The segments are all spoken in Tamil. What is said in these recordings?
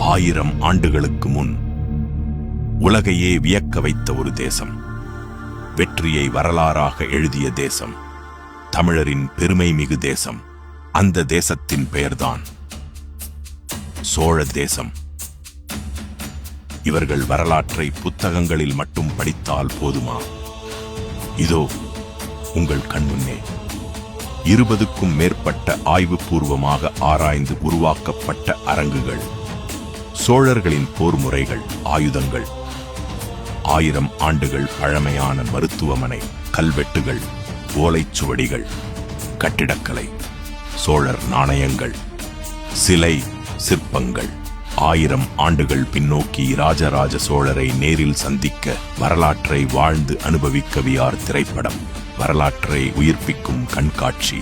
1000 ஆண்டுகளுக்கு முன் உலகையே வியக்க வைத்த ஒரு தேசம், வெற்றியை வரலாறாக எழுதிய தேசம், தமிழரின் பெருமை மிகு தேசம். அந்த தேசத்தின் பெயர்தான் சோழ தேசம். இவர்கள் வரலாற்றை புத்தகங்களில் மட்டும் படித்தால் போதுமா? இதோ உங்கள் கண்முன்னே 20க்கும் மேற்பட்ட ஆய்வுபூர்வமாக ஆராய்ந்து உருவாக்கப்பட்ட அரங்குகள், சோழர்களின் போர் முறைகள், ஆயுதங்கள், 1000 ஆண்டுகள் பழமையான மருத்துவமனை, கல்வெட்டுகள், ஓலைச்சுவடிகள், கட்டிடக்கலை, சோழர் நாணயங்கள், சிலை, சிற்பங்கள். 1000 ஆண்டுகள் பின்னோக்கி ராஜராஜ சோழரை நேரில் சந்திக்க வரலாற்றை வாழ்ந்து அனுபவிக்க VR திரைப்படம், வரலாற்றை உயிர்ப்பிக்கும் கண்காட்சி.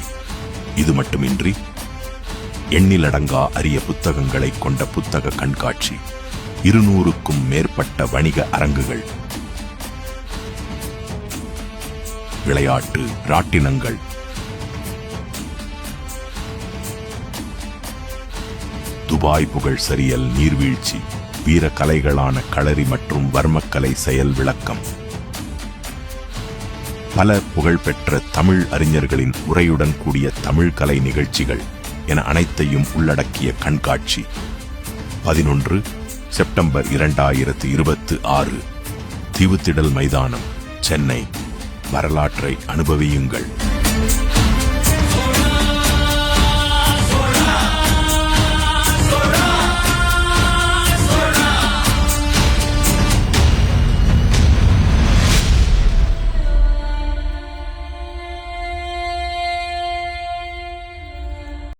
இது மட்டுமின்றி எண்ணிலடங்கா அரிய புத்தகங்களை கொண்ட புத்தக கண்காட்சி, 200க்கும் மேற்பட்ட வணிக அரங்குகள், விளையாட்டு ராட்டினங்கள், துபாய் புகழ் சரியல் நீர்வீழ்ச்சி, வீர கலைகளான களரி மற்றும் வர்மக்கலை செயல் விளக்கம், பல புகழ்பெற்ற தமிழ் அறிஞர்களின் உரையுடன் கூடிய தமிழ் கலை நிகழ்ச்சிகள் என அனைத்தையும் உள்ளடக்கிய கண்காட்சி. 11 செப்டம்பர் 2026, தீவுத்திடல் மைதானம், சென்னை. வரலாற்றை அனுபவியுங்கள்.